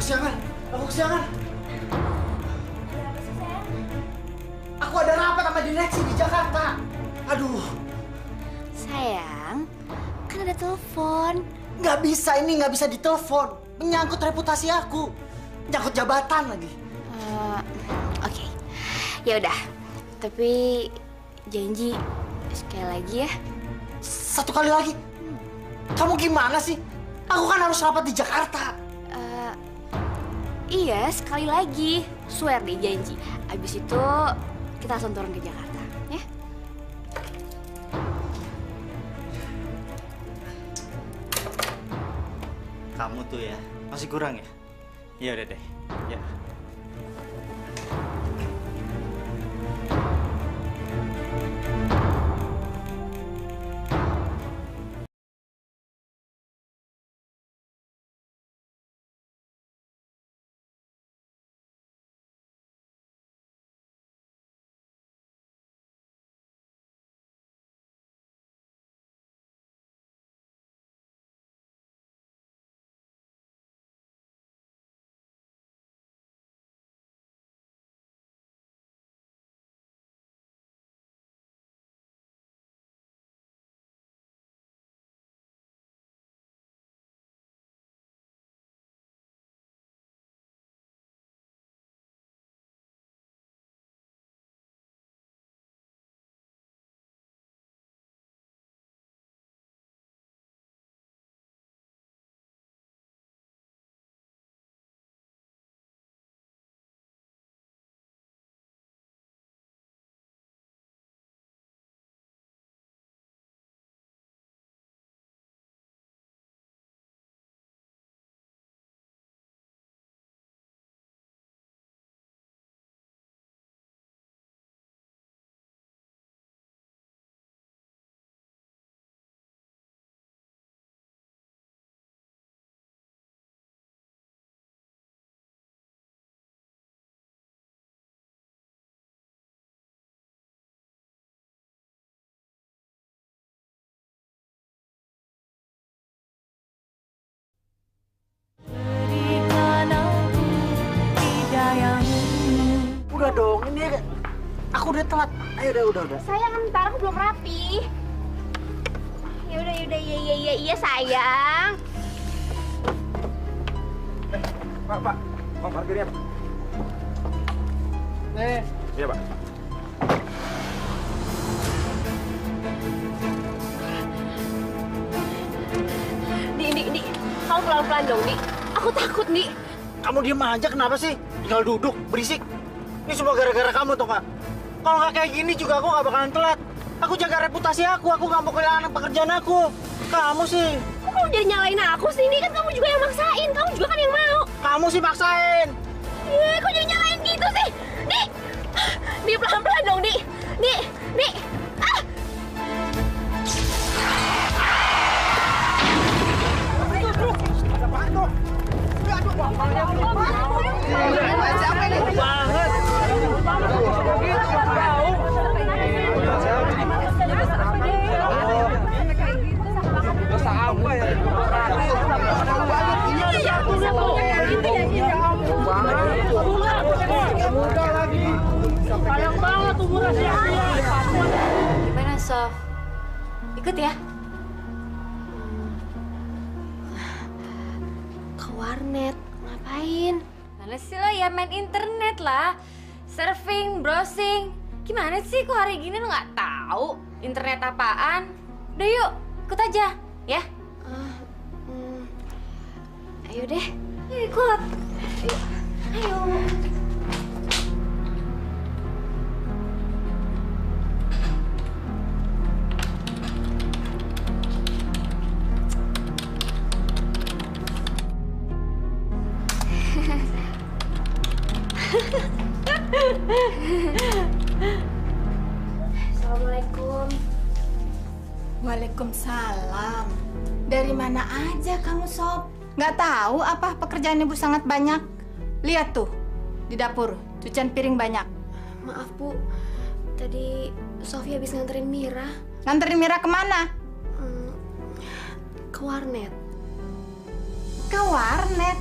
kesiangan. Aku ada rapat sama direksi di Jakarta. Aduh. Sayang, kan ada telepon. Nggak bisa ditelepon. Menyangkut reputasi aku. Menyangkut jabatan lagi. Oke. Ya udah. Tapi janji sekali lagi ya. Satu kali lagi. Kamu gimana sih? Aku kan harus rapat di Jakarta. Iya, sekali lagi. Swear deh, janji. Abis itu kita langsung turun ke Jakarta, ya? Kamu tuh ya, masih kurang ya? Ya udah deh. Ya. Udah dong, ini aku udah telat. Ayo udah. Sayang, ntar aku belum rapi. Ya udah, iya sayang. Pak, mau parkirnya, Pak? Iya, Pak. Di, kamu pelan-pelan dong, Di. Aku takut, Di. Kamu diem aja, kenapa sih? Tinggal duduk, berisik. Ini semua gara-gara kamu tuh, Kak. Kalau nggak kayak gini juga aku nggak bakalan telat. Aku jaga reputasi aku nggak mau kehilangan pekerjaan aku. Kamu sih. Kok kamu jadi nyalain aku sih? Ini kan kamu juga yang maksain. Kamu juga kan yang mau. Kamu sih maksain. Kok jadi nyalain gitu sih? Di! Di, pelan-pelan dong, Di. Di. Ah! Gimana, Sof? Ikut ya? Ke warnet. Ngapain? Mana sih lo ya main internet lah. Surfing, browsing. Gimana sih kok hari gini lo nggak tahu internet apaan? Udah yuk, ikut aja, ya. Ayo deh. Yuk ikut. Ayo. Assalamualaikum. Waalaikumsalam. Dari mana aja kamu, Sob? Nggak tahu apa pekerjaan ibu sangat banyak. Lihat tuh, di dapur, cucian piring banyak. Maaf, Bu. Tadi Sofi habis nganterin Mira Nganterin Mira kemana? ke warnet. Ke warnet.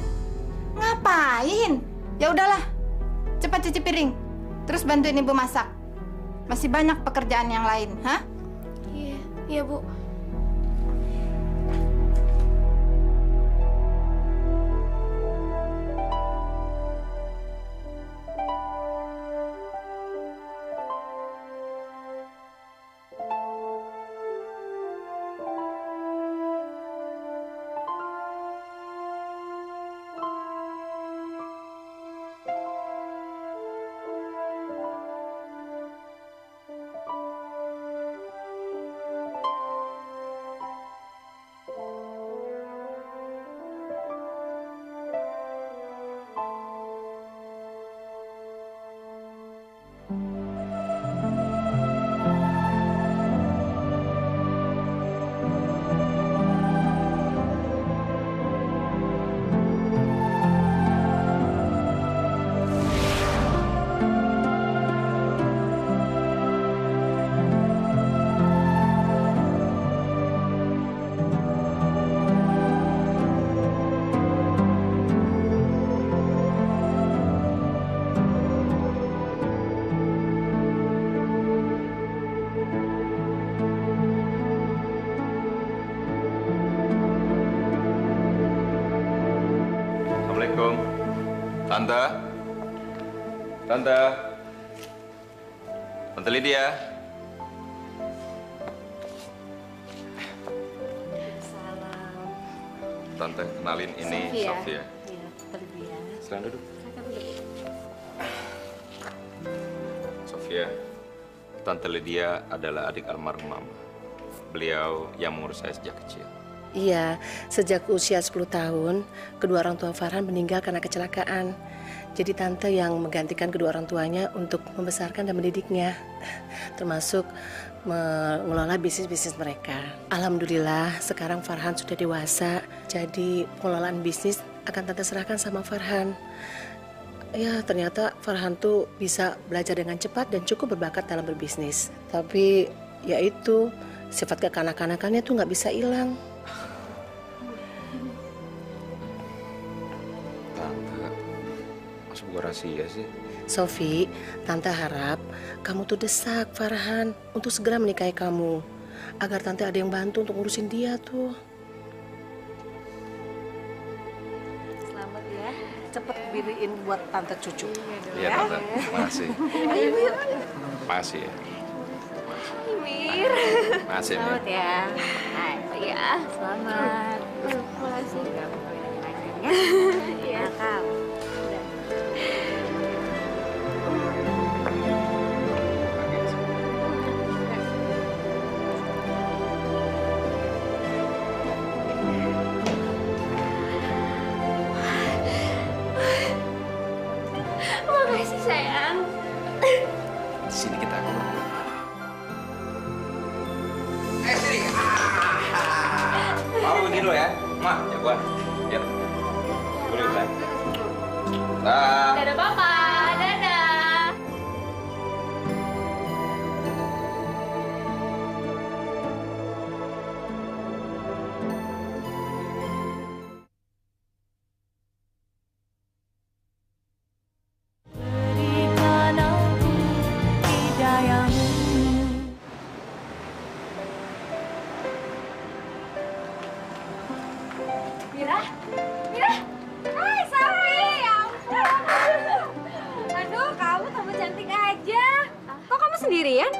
Ngapain? Ya udahlah, cepat cuci piring. Terus bantuin ibu masak. Masih banyak pekerjaan yang lain, hah? Iya, iya Bu. Assalamualaikum. Tante. Tante. Tante Lydia. Salam. Tante, kenalin ini Sofia. Iya, Lydia. Silakan duduk. Sofia, Tante Lydia adalah adik almarhum Mama. Beliau yang mengurus saya sejak kecil. Iya, sejak usia 10 tahun, kedua orang tua Farhan meninggal karena kecelakaan. Jadi tante yang menggantikan kedua orang tuanya untuk membesarkan dan mendidiknya, termasuk mengelola bisnis-bisnis mereka. Alhamdulillah, sekarang Farhan sudah dewasa, jadi pengelolaan bisnis akan tante serahkan sama Farhan. Ya, ternyata Farhan tuh bisa belajar dengan cepat dan cukup berbakat dalam berbisnis. Tapi, ya itu, sifat kekanak-kanakannya tuh nggak bisa hilang. Masa bukan rahasia sih? Sofi, tante harap kamu tuh desak Farhan untuk segera menikahi kamu. Agar tante ada yang bantu untuk ngurusin dia tuh. Selamat ya. Cepet beliin buat tante cucu. Iya, Tante. Makasih. Makasih ya. Mir. Makasih, Mir. Selamat ya. Hai, Iya. selamat. Makasih. Iya, Kak. Makasih sayang. Di sini kita akan berdua. Sini. Mau begini lo ya? Ma, ya gua. Ya. Boleh, sayang. Dadah Papa. Dadah. Mira? Mira? Hai, Safi! Ya ampun. Aduh, kamu tambah cantik aja. Kok kamu sendirian?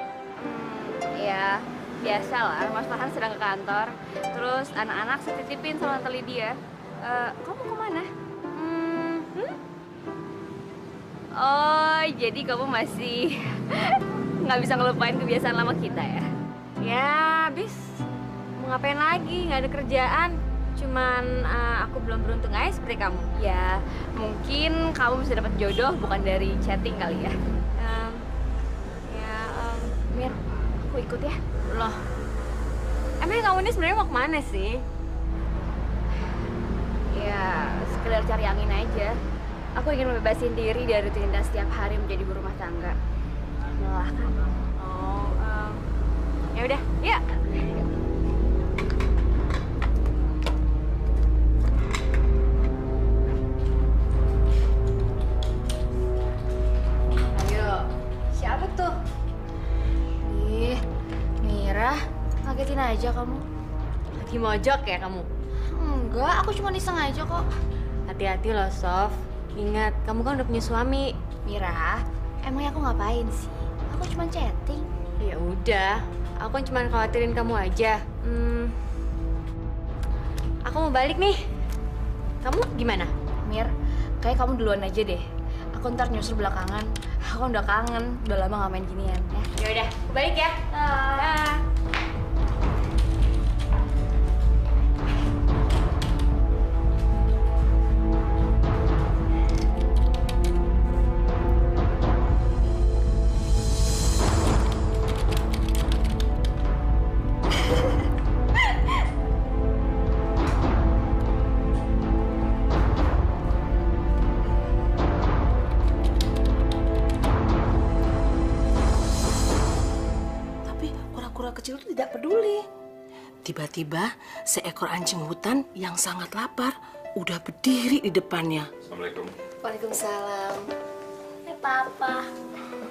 Ya, biasalah. Mas Farhan sedang ke kantor. Terus anak-anak saya titipin sama Tante Lydia. Kamu kemana? Oh, jadi kamu masih nggak bisa ngelupain kebiasaan lama kita ya? Ya, habis. Mau ngapain lagi? Nggak ada kerjaan. Cuman aku belum beruntung aja seperti kamu. Ya, mungkin kamu bisa dapat jodoh bukan dari chatting kali ya. Mir, aku ikut ya. Loh, emang kamu ini sebenarnya mau kemana sih? Ya, sekedar cari angin aja. Aku ingin membebasin diri dari rutinitas setiap hari menjadi ibu rumah tangga. Melelahkan. Oh, ya udah, yuk. Kagetin aja kamu. Lagi mojok ya kamu? Enggak, aku cuma iseng aja kok. Hati-hati loh, Sof. Ingat, kamu kan udah punya suami. Mira, emangnya aku ngapain sih? Aku cuma chatting. Ya udah, aku kan cuma khawatirin kamu aja. Aku mau balik nih. Kamu gimana? Mir, kayak kamu duluan aja deh. Aku ntar nyusul belakangan. Aku udah kangen, udah lama gak main ginian ya. Ya udah, aku balik ya. Dah. Tapi kura-kura kecil itu tidak peduli. Tiba-tiba seekor anjing hutan yang sangat lapar udah berdiri di depannya. Assalamualaikum. Waalaikumsalam. Papa.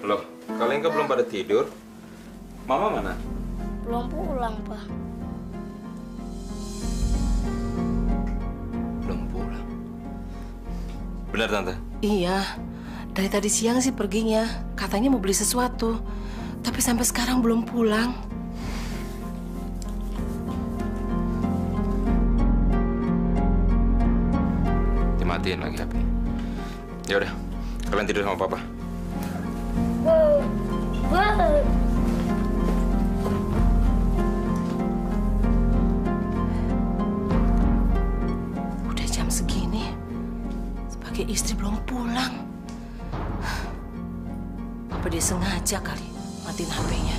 Loh, kalian kan belum pada tidur? Mama mana? Belum pulang, Pak. Belum pulang. Benar, Tante? Iya, dari tadi siang sih perginya. Katanya mau beli sesuatu. Tapi sampai sekarang belum pulang. Dimatiin lagi HP. Ya udah, kalian tidur sama Papa. Udah jam segini, sebagai istri belum pulang. Apa dia sengaja kali matiin HP-nya?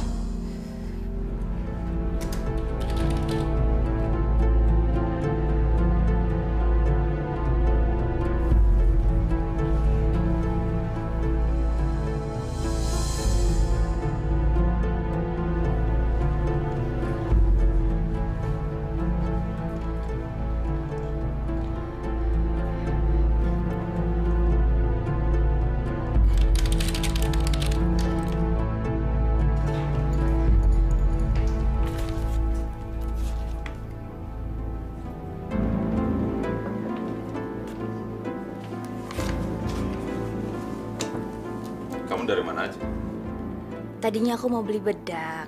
Kamu dari mana aja? Tadinya aku mau beli bedak.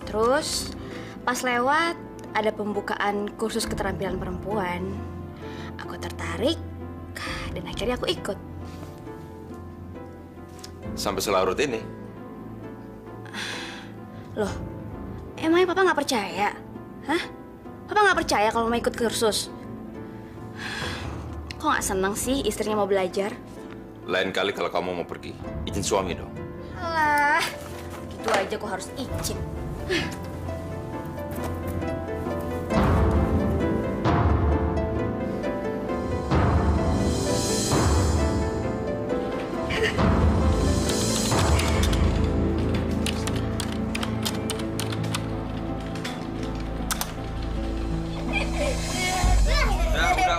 Terus pas lewat ada pembukaan kursus keterampilan perempuan. Aku tertarik dan akhirnya aku ikut. Sampai selarut ini? Loh, emangnya Papa nggak percaya? Hah? Papa nggak percaya kalau mau ikut kursus? Kok nggak seneng sih istrinya mau belajar? Lain kali kalau kamu mau pergi, izin suami dong. Alah, gitu aja kok harus izin.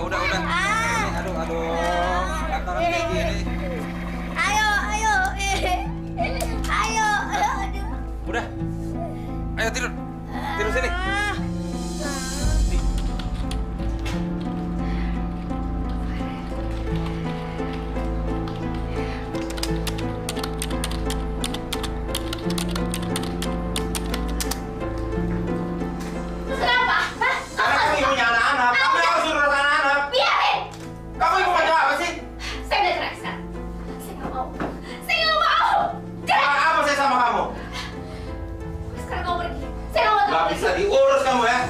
Udah. Aduh. Lantaran kayak gini. Ayo. Udah. Ayo tidur. Tidur sini. Kenapa? Karena kamu ibunya anak-anak. Kamu yang harus urus anak-anak. Biarin! Kamu ibu macam apa sih? Saya udah cerai sekarang. Saya nggak mau. Cerai! Apa saya sama kamu? Sekarang kamu pergi. Saya nggak mau tahu. Gak bisa diurus kamu ya.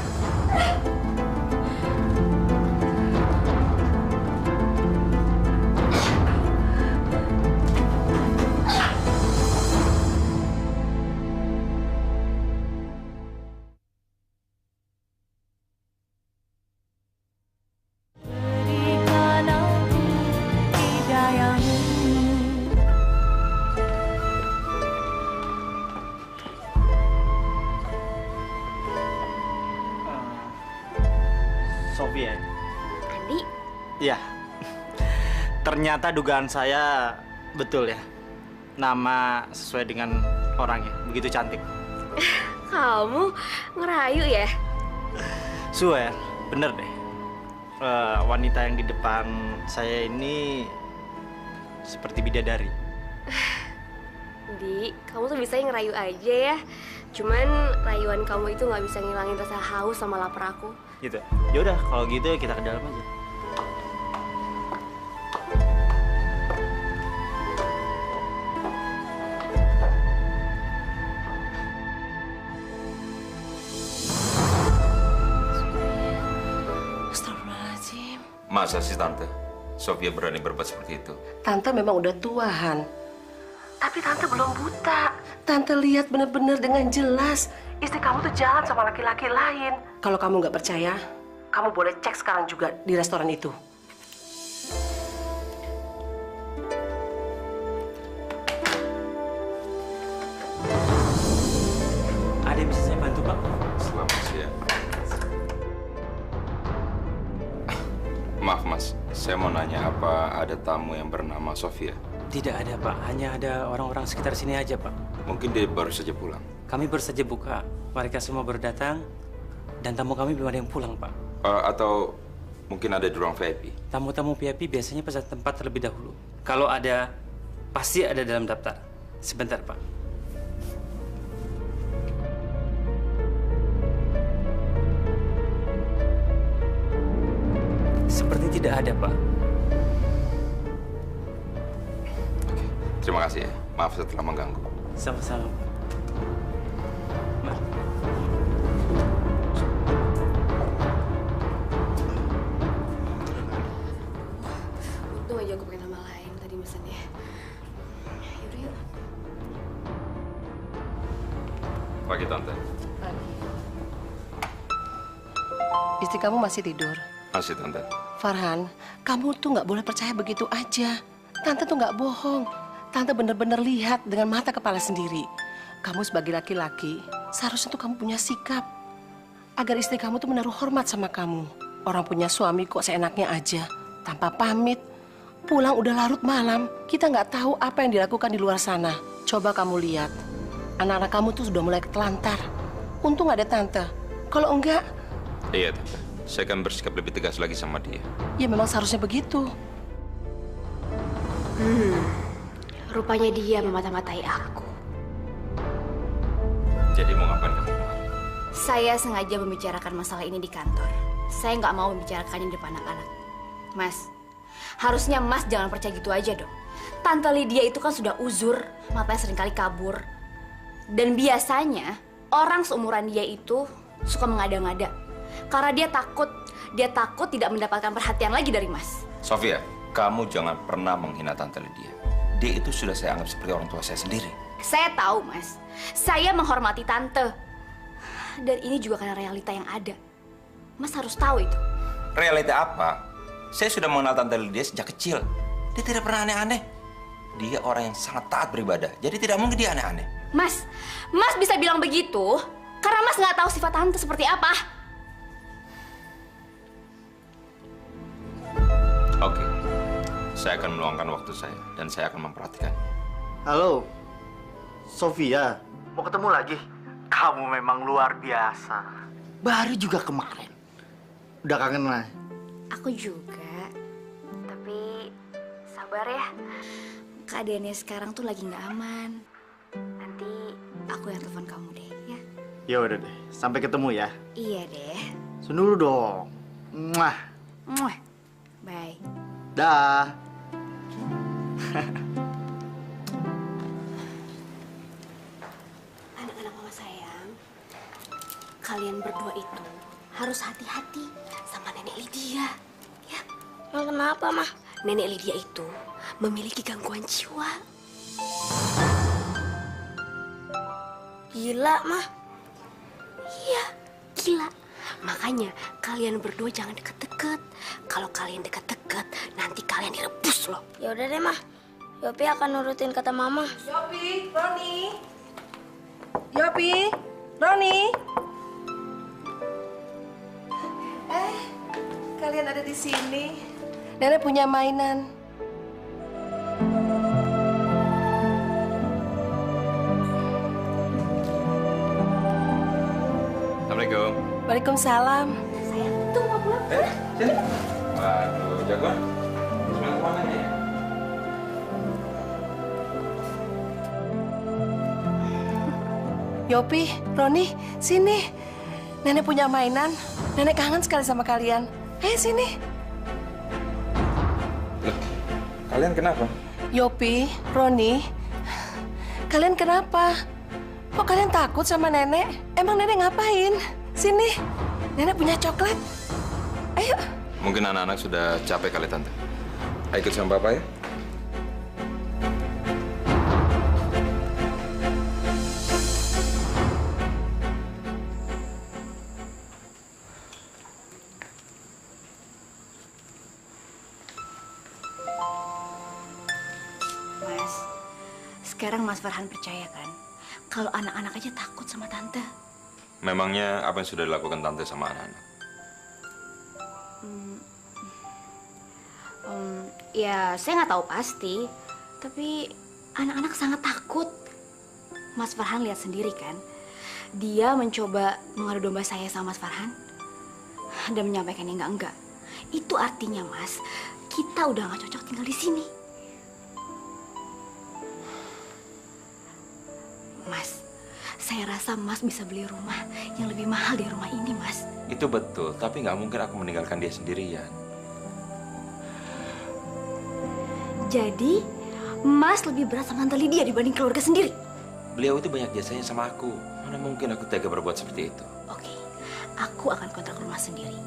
Sofia. Andi, Iya. Ternyata dugaan saya betul ya. Nama sesuai dengan orangnya. Begitu cantik. kamu ngerayu ya? Swear, bener deh. Wanita yang di depan saya ini seperti bidadari. Di, kamu tuh bisa ngerayu aja ya. Cuman rayuan kamu itu nggak bisa ngilangin rasa haus sama lapar aku. Gitu. Ya udah, kalau gitu kita ke dalam aja. Astagfirullahaladzim. Masa sih Tante? Sofia berani berbuat seperti itu? Tante memang udah tua, Han. Tapi Tante belum buta. Tante lihat bener-bener dengan jelas istri kamu tuh jalan sama laki-laki lain. Kalau kamu nggak percaya, kamu boleh cek sekarang juga di restoran itu. Ada yang bisa saya bantu, Pak? Selamat siang. Maaf Mas, saya mau nanya apa ada tamu yang bernama Sofia? Tidak ada, Pak. Hanya ada orang-orang sekitar sini aja, Pak. Mungkin dia baru saja pulang. Kami baru saja buka. Mereka semua baru datang, dan tamu kami belum ada yang pulang, Pak. Atau mungkin ada di ruang VIP? Tamu-tamu VIP biasanya pesan tempat terlebih dahulu. Kalau ada, pasti ada dalam daftar. Sebentar, Pak. Seperti tidak ada, Pak. Terima kasih ya. Maaf setelah mengganggu. Sama-sama, Pak. Mari. Untung aja aku pakai nama lain tadi mesennya. Yaudah yuk. Pagi Tante. Istri kamu masih tidur. Masih Tante. Farhan, kamu tuh nggak boleh percaya begitu aja. Tante tuh nggak bohong. Tante bener-bener lihat dengan mata kepala sendiri. Kamu sebagai laki-laki, seharusnya tuh kamu punya sikap. Agar istri kamu tuh menaruh hormat sama kamu. Orang punya suami kok seenaknya aja, tanpa pamit. Pulang udah larut malam, kita nggak tahu apa yang dilakukan di luar sana. Coba kamu lihat, anak-anak kamu tuh sudah mulai ketelantar. Untung ada Tante. Kalau enggak, Iya Tante. Saya akan bersikap lebih tegas lagi sama dia. ya memang seharusnya begitu. Rupanya dia memata-matai aku. Jadi mau ngapain kamu kemarin? Saya sengaja membicarakan masalah ini di kantor. Saya nggak mau membicarakannya di depan anak-anak. Mas, harusnya Mas jangan percaya gitu aja dong. Tante Lydia itu kan sudah uzur, matanya seringkali kabur. Dan biasanya orang seumuran dia itu suka mengada-ngada. Karena dia takut tidak mendapatkan perhatian lagi dari Mas. Sofia, kamu jangan pernah menghina Tante Lydia. Dia itu sudah saya anggap seperti orang tua saya sendiri. Saya tahu, Mas. Saya menghormati Tante. Dan ini juga karena realita yang ada. Mas harus tahu itu. Realita apa? Saya sudah mengenal Tante Lydia sejak kecil. Dia tidak pernah aneh-aneh. Dia orang yang sangat taat beribadah. Jadi tidak mungkin dia aneh-aneh. Mas bisa bilang begitu karena Mas nggak tahu sifat Tante seperti apa. Oke. Saya akan meluangkan waktu saya dan saya akan memperhatikan. Halo, Sofia. Mau ketemu lagi? Kamu memang luar biasa. Baru juga kemarin. Udah kangen lah. Aku juga. Tapi sabar ya. Keadaannya sekarang tuh lagi nggak aman. Nanti aku yang telepon kamu deh, ya. Ya udah deh, sampai ketemu ya. Iya deh. Sun dulu dong. Mwah. Muah. Bye. Dah. Anak-anak mama sayang, kalian berdua itu harus hati-hati sama Nenek Lydia. Ya. Kenapa, Mah? Nenek Lydia itu memiliki gangguan jiwa. Gila, Mah. Iya, gila. Makanya kalian berdua jangan deket-deket. Kalau kalian deket-deket, nanti kalian direbus loh. Ya udah deh, Mah. Yopi akan nurutin kata Mama. Yopi, Roni. Yopi, Roni. Kalian ada di sini. Nenek punya mainan. Assalamualaikum. Waalaikumsalam. Sayang, tuh mau pulang. Sini. Waduh, jagoan. Semangat kemana ya? Yopi, Roni, sini. Nenek punya mainan. Nenek kangen sekali sama kalian. Ayo sini. Loh, kalian kenapa? Yopi, Roni, kalian kenapa? Kok kalian takut sama nenek? Emang nenek ngapain? Sini, nenek punya coklat. Ayo. Mungkin anak-anak sudah capek kali, Tante. Ayo ikut sama Papa ya. Mas, sekarang Mas Farhan percaya kan? Kalau anak-anak aja takut sama Tante. Memangnya apa yang sudah dilakukan Tante sama anak-anak? Ya, saya nggak tahu pasti. Tapi anak-anak sangat takut. Mas Farhan lihat sendiri kan? Dia mencoba mengadu domba saya sama Mas Farhan. Dan menyampaikan yang enggak. Itu artinya, Mas, kita udah nggak cocok tinggal di sini. Mas, saya rasa Mas bisa beli rumah yang lebih mahal di rumah ini, Mas. Itu betul, tapi nggak mungkin aku meninggalkan dia sendirian. Jadi, Mas lebih berat sama Tante Lydia dibanding keluarga sendiri. Beliau itu banyak jasanya sama aku. Mana mungkin aku tega berbuat seperti itu? Oke, aku akan kontrak rumah sendiri.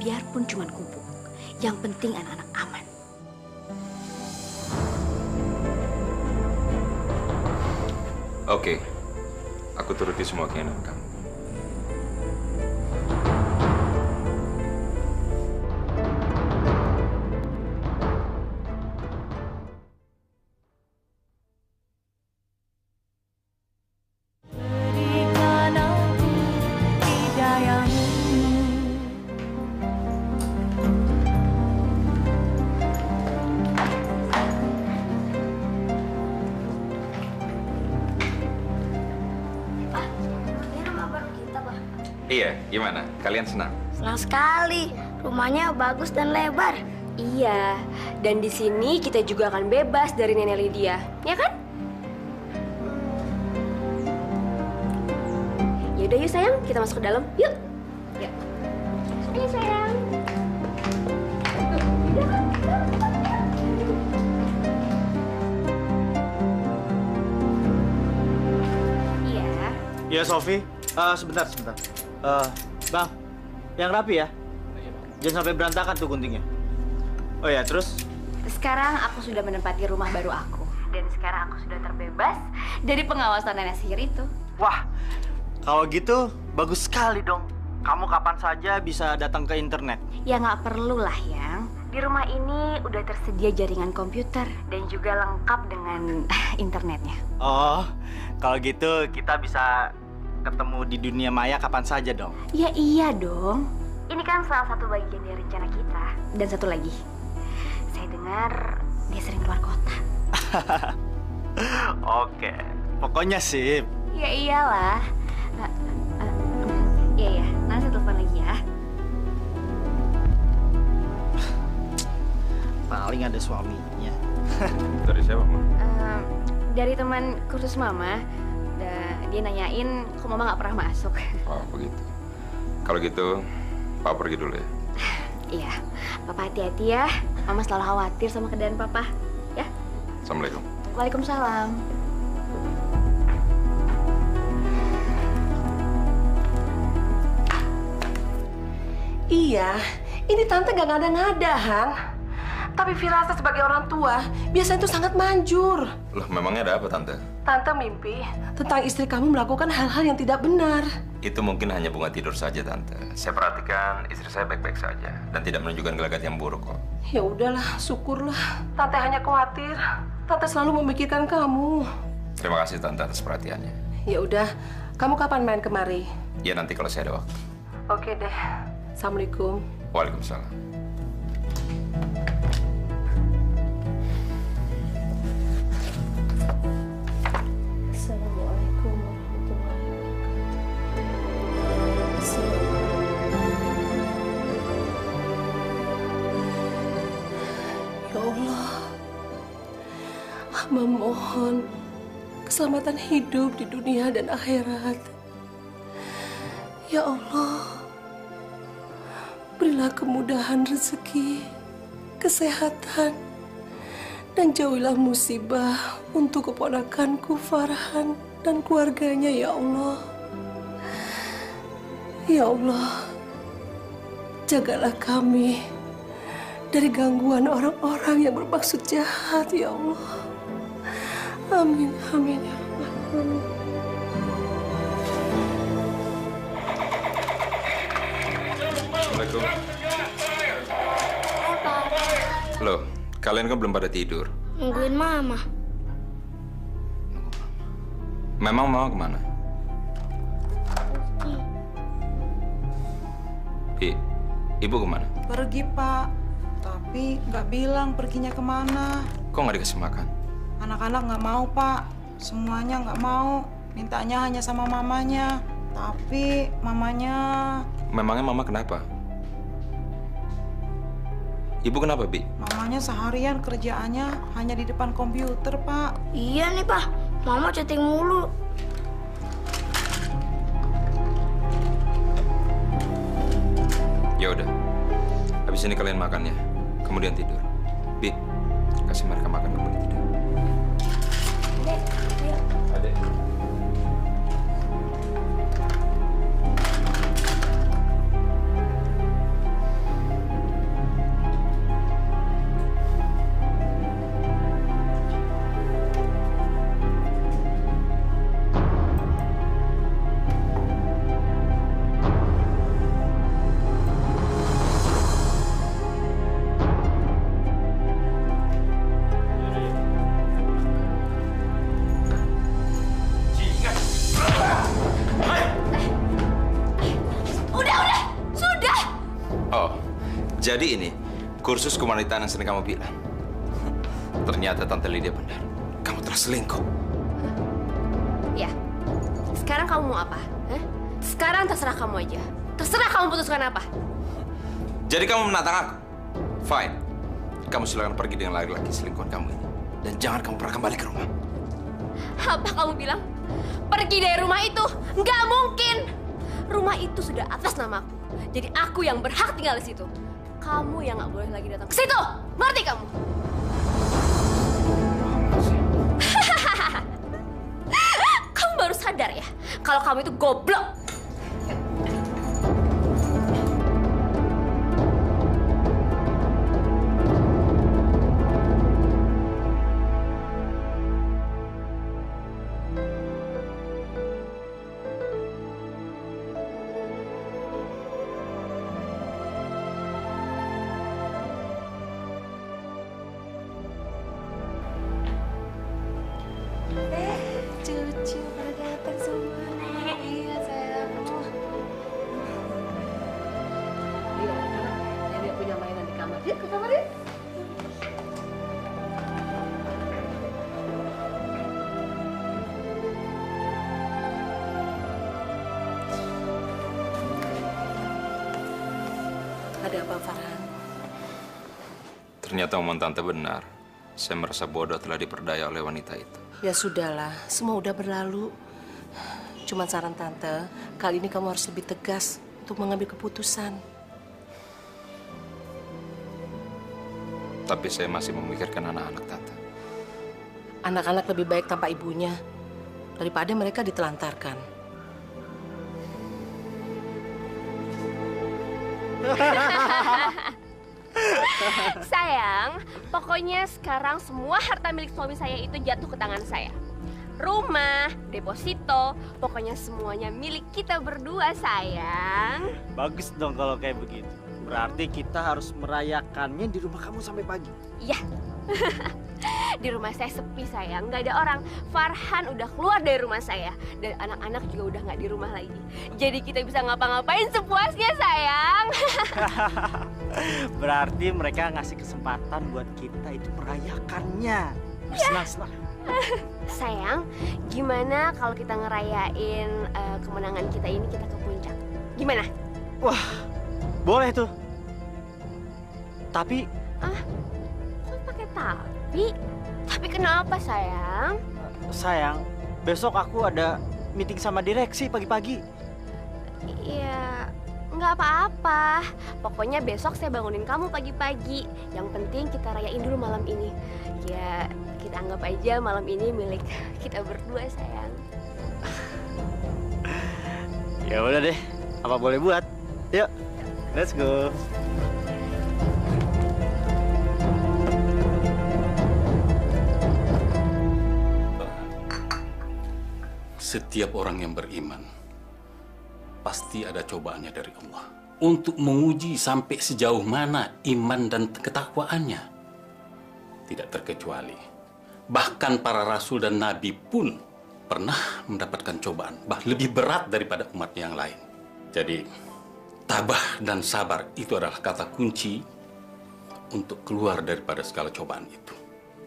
Biarpun cuma gubuk. Yang penting anak-anak aman. Oke, aku turuti semua keinginan kamu. Iya, gimana? Kalian senang? Senang sekali. Rumahnya bagus dan lebar. Iya, dan di sini kita juga akan bebas dari Nenek Lydia, ya kan? Yaudah yuk sayang, kita masuk ke dalam. Yuk. Yuk. Ayo sayang. Iya. Iya, Sofi. Sebentar. Bang, yang rapi ya. Jangan sampai berantakan tuh guntingnya. Oh ya, terus? Sekarang aku sudah menempati rumah baru aku. Dan sekarang aku sudah terbebas dari pengawasan nenek sihir itu. Wah, kalau gitu bagus sekali dong. Kamu kapan saja bisa datang ke internet. Ya nggak perlu lah, Yang. Di rumah ini udah tersedia jaringan komputer dan juga lengkap dengan internetnya. Oh, kalau gitu kita bisa ketemu di dunia maya kapan saja dong. Ya iya dong. Ini kan salah satu bagian dari rencana kita. Dan satu lagi, saya dengar dia sering keluar kota. Oke, pokoknya sip. Ya iyalah. Iya, nanti saya telepon lagi ya. Paling ada suaminya. Dari siapa, Ma? Dari teman kursus Mama. Dia nanyain kok Mama nggak pernah masuk. Oh, begitu. Kalau gitu, Papa pergi dulu ya. Iya, Papa hati-hati ya. Mama selalu khawatir sama keadaan Papa. Ya? Assalamualaikum. Waalaikumsalam. Iya, ini Tante gak ngada-ngada, Han. Tapi firasat sebagai orang tua biasanya itu sangat manjur. Loh, memangnya ada apa, Tante? Tante mimpi tentang istri kamu melakukan hal-hal yang tidak benar. Itu mungkin hanya bunga tidur saja, Tante. Saya perhatikan istri saya baik-baik saja dan tidak menunjukkan gelagat yang buruk kok. Ya udahlah, syukurlah. Tante hanya khawatir. Tante selalu memikirkan kamu. Terima kasih, Tante, atas perhatiannya. Ya udah, kamu kapan main kemari? Ya, nanti kalau saya ada waktu. Oke deh. Assalamualaikum. Waalaikumsalam. Assalamualaikum warahmatullahi wabarakatuh. Allah, hamba mohon keselamatan hidup di dunia dan akhirat. Ya Allah, berilah kemudahan rezeki, kesehatan, dan jauhilah musibah untuk keponakanku Farhan dan keluarganya, ya Allah. Ya Allah, jagalah kami dari gangguan orang-orang yang bermaksud jahat, ya Allah. Amin, amin, ya Allah. Assalamualaikum. Loh, kalian kan belum pada tidur. Nungguin mama. Memang mama kemana? Ibu kemana? Pergi, Pak. Tapi nggak bilang perginya kemana. Kok nggak dikasih makan? Anak-anak nggak mau, Pak. Semuanya nggak mau. Mintanya hanya sama mamanya. Tapi mamanya... Memangnya mama kenapa? Ibu kenapa, Bi? Mamanya seharian kerjaannya hanya di depan komputer, Pak. Iya nih, Pak. Mama chatting mulu. Ya udah. Habis ini kalian makan ya. Kemudian tidur. Bi, kasih mereka makan kemudian tidur. Adek. Jadi ini kursus kewanitaan yang sering kamu bilang. Ternyata Tante Lydia benar. Kamu telah selingkuh. Ya. Sekarang kamu mau apa? Hah? Sekarang terserah kamu aja. Terserah kamu putuskan apa. Jadi kamu menantang aku? Fine. Kamu silakan pergi dengan laki-laki selingkuhan kamu ini. Dan jangan kamu pernah kembali ke rumah. Apa kamu bilang? Pergi dari rumah itu? Nggak mungkin. Rumah itu sudah atas nama aku. Jadi aku yang berhak tinggal di situ. Kamu yang nggak boleh lagi datang ke situ. Ngerti kamu? Kamu baru sadar ya kalau kamu itu goblok. Cucu pada datang semua. Iya sayang. Iya, anak-anak, nenek punya mainan di kamar. Yuk ke kamar yuk. Ada apa, Farhan? Ternyata omongan Tante benar. Saya merasa bodoh telah diperdaya oleh wanita itu. Ya sudahlah, semua udah berlalu. Cuman saran Tante, kali ini kamu harus lebih tegas untuk mengambil keputusan. Tapi saya masih memikirkan anak-anak Tante. Anak-anak lebih baik tanpa ibunya daripada mereka ditelantarkan. Sayang, pokoknya sekarang semua harta milik suami saya itu jatuh ke tangan saya. Rumah, deposito, pokoknya semuanya milik kita berdua, sayang. Bagus dong kalau kayak begitu. Berarti kita harus merayakannya di rumah kamu sampai pagi. Iya. Di rumah saya sepi, sayang, nggak ada orang. Farhan udah keluar dari rumah saya dan anak-anak juga udah nggak di rumah lagi. Jadi kita bisa ngapa-ngapain sepuasnya, sayang. Berarti mereka ngasih kesempatan buat kita itu merayakannya. Bersenang-senang. Sayang, gimana kalau kita ngerayain kemenangan kita ini kita ke puncak? Gimana? Wah, boleh tuh. Tapi Kok pakai Tapi kenapa sayang? Sayang, besok aku ada meeting sama direksi pagi-pagi. Ya, nggak apa-apa. Pokoknya besok saya bangunin kamu pagi-pagi. Yang penting kita rayain dulu malam ini. Ya, kita anggap aja malam ini milik kita berdua, sayang. Ya udah deh, apa boleh buat? Yuk, let's go. Setiap orang yang beriman pasti ada cobaannya dari Allah untuk menguji sampai sejauh mana iman dan ketakwaannya. Tidak terkecuali bahkan para rasul dan nabi pun pernah mendapatkan cobaan lebih berat daripada umat yang lain. Jadi tabah dan sabar itu adalah kata kunci untuk keluar daripada segala cobaan itu.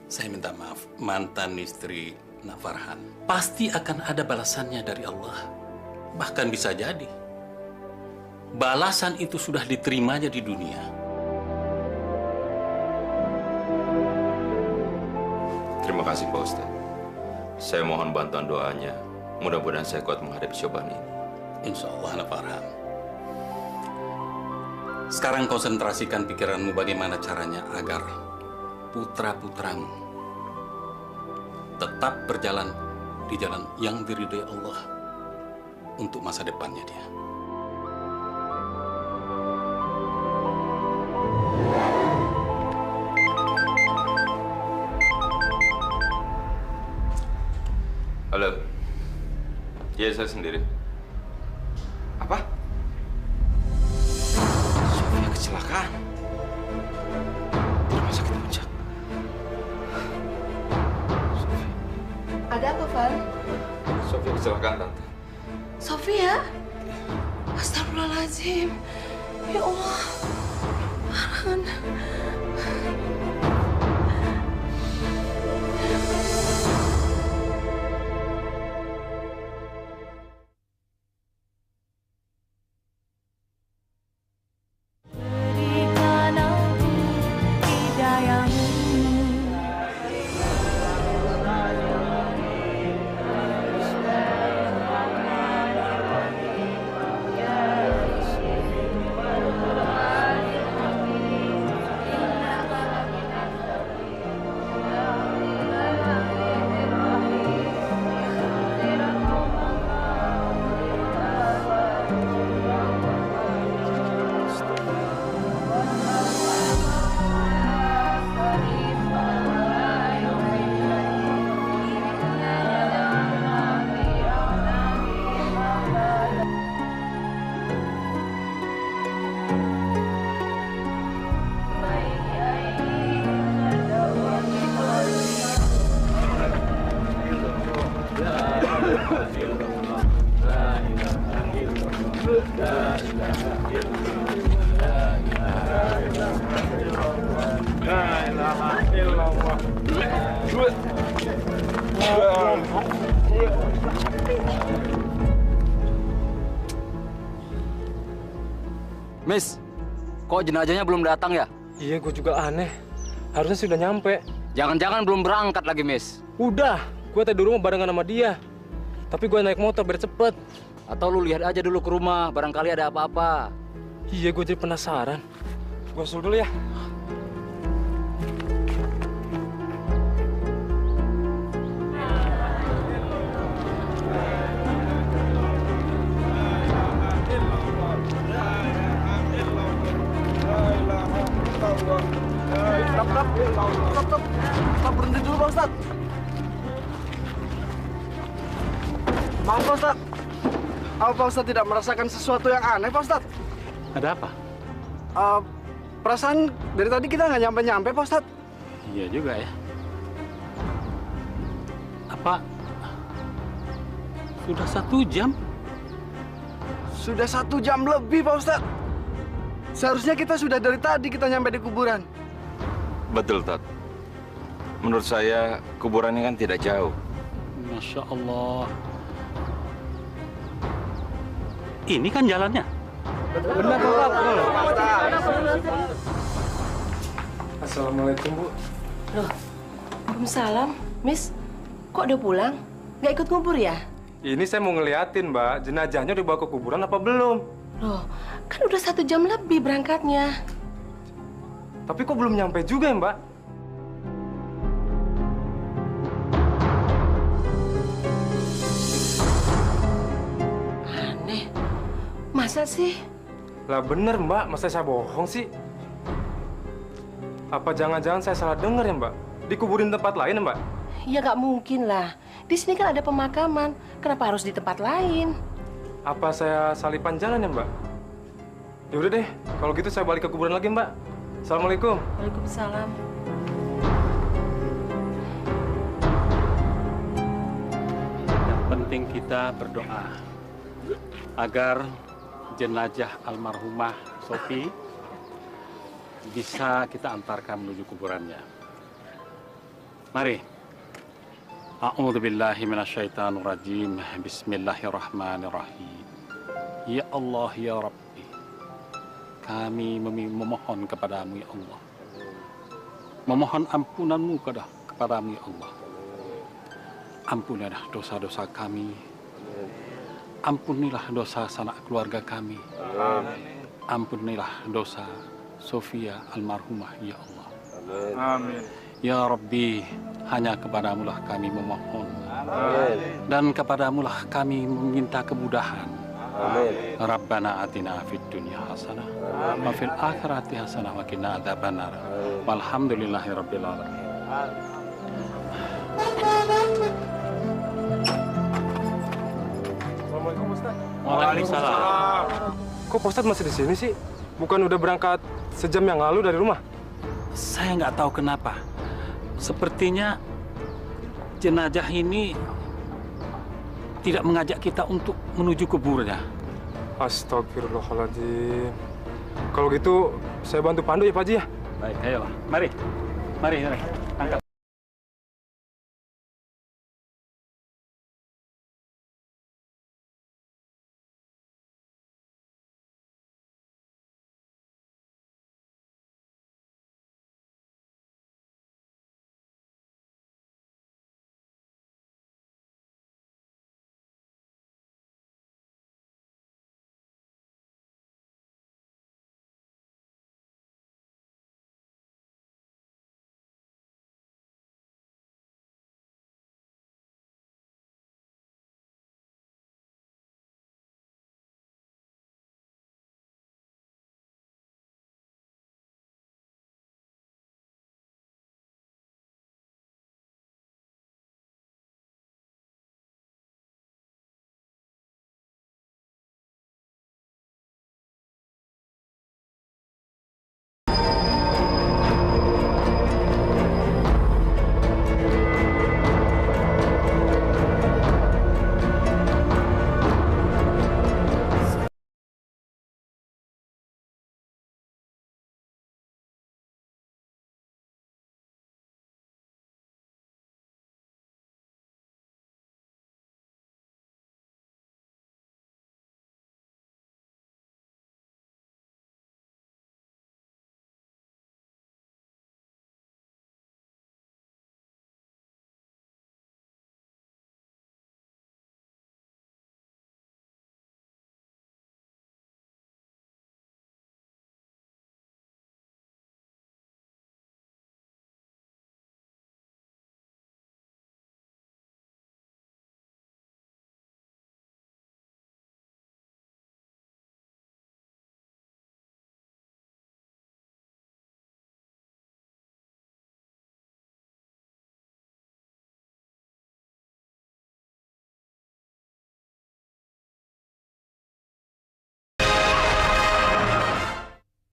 Saya minta maaf, mantan istri Nak Farhan pasti akan ada balasannya dari Allah. Bahkan bisa jadi balasan itu sudah diterimanya di dunia. Terima kasih Pak Ustadz. Saya mohon bantuan doanya. Mudah-mudahan saya kuat menghadapi cobaan ini. Insya Allah, Nak Farhan. Sekarang konsentrasikan pikiranmu bagaimana caranya agar putra-putramu tetap berjalan di jalan yang diridhai Allah untuk masa depannya dia. Halo. Ya, saya sendiri. Apa? Sofia kecelakaan. Di rumah sakit Puncak. Ada apa, Van? Sofia kecelakaan, Tante. Sofia? Astagfirullahaladzim. Ya Allah. Farhan. Miss, kok jenazahnya belum datang ya? Iya, gue juga aneh. Harusnya sudah nyampe. Jangan-jangan belum berangkat lagi, Miss. Udah, gue tadi di rumah barengan sama dia. Tapi gue naik motor biar cepet. Atau lu lihat aja dulu ke rumah, barangkali ada apa-apa. Iya, gue jadi penasaran. Gue susul dulu ya. Stop, berhenti dulu Pak Ustadz. Maaf Pak Ustadz. Apa Pak Ustadz tidak merasakan sesuatu yang aneh Pak Ustadz? Ada apa? Perasaan dari tadi kita nggak nyampe-nyampe Pak Ustadz. Iya juga ya. Apa sudah 1 jam? Sudah 1 jam lebih Pak Ustadz. Seharusnya kita sudah dari tadi kita nyampe di kuburan. Betul, Tat. Menurut saya, kuburan ini kan tidak jauh. Masya Allah. Ini kan jalannya. Benar, Pak. Assalamualaikum, Bu. Loh, Waalaikumsalam. Miss, kok udah pulang? Nggak ikut ngubur ya? Ini saya mau ngeliatin, Mbak. Jenazahnya dibawa ke kuburan apa belum? Loh, kan udah 1 jam lebih berangkatnya. Tapi kok belum nyampe juga ya, Mbak? Aneh. Masa sih? Lah bener, Mbak. Masa saya bohong sih? Apa jangan-jangan saya salah dengar ya, Mbak? Dikuburin tempat lain ya, Mbak? Ya nggak mungkin lah. Di sini kan ada pemakaman. Kenapa harus di tempat lain? Apa saya salipan jalan ya, Mbak? Ya udah deh, kalau gitu saya balik ke kuburan lagi, Mbak. Assalamualaikum. Waalaikumsalam. Yang penting kita berdoa agar jenazah almarhumah Sofi bisa kita antarkan menuju kuburannya. Mari. A'udzubillahi minasyaitonirrajim. Bismillahirrahmanirrahim. Ya Allah, ya Rabbi. Kami memohon kepadamu, ya Allah. Memohon ampunanmu kepadamu, ya Allah. Ampunilah dosa-dosa kami. Ampunilah dosa sanak keluarga kami. Ampunilah dosa Sofia almarhumah, ya Allah. Amin. Ya Rabbi, hanya kepadamulah kami memohon. Dan kepadamulah kami meminta kemudahan. Amin. Rabbana atina fid dunya hasanah wa fil akhirati hasanah wa qina adzabannar. Walhamdulillahi rabbil alamin. Assalamualaikum, Ustaz. Waalaikumsalam. Kok Pak Ustadz masih di sini sih? Bukan udah berangkat sejam yang lalu dari rumah? Saya nggak tahu kenapa. Sepertinya jenazah ini tidak mengajak kita untuk menuju kuburnya. Astagfirullahaladzim. Kalau gitu, saya bantu pandu ya, Pak Haji ya? Baik, ayolah. Mari. Mari, mari.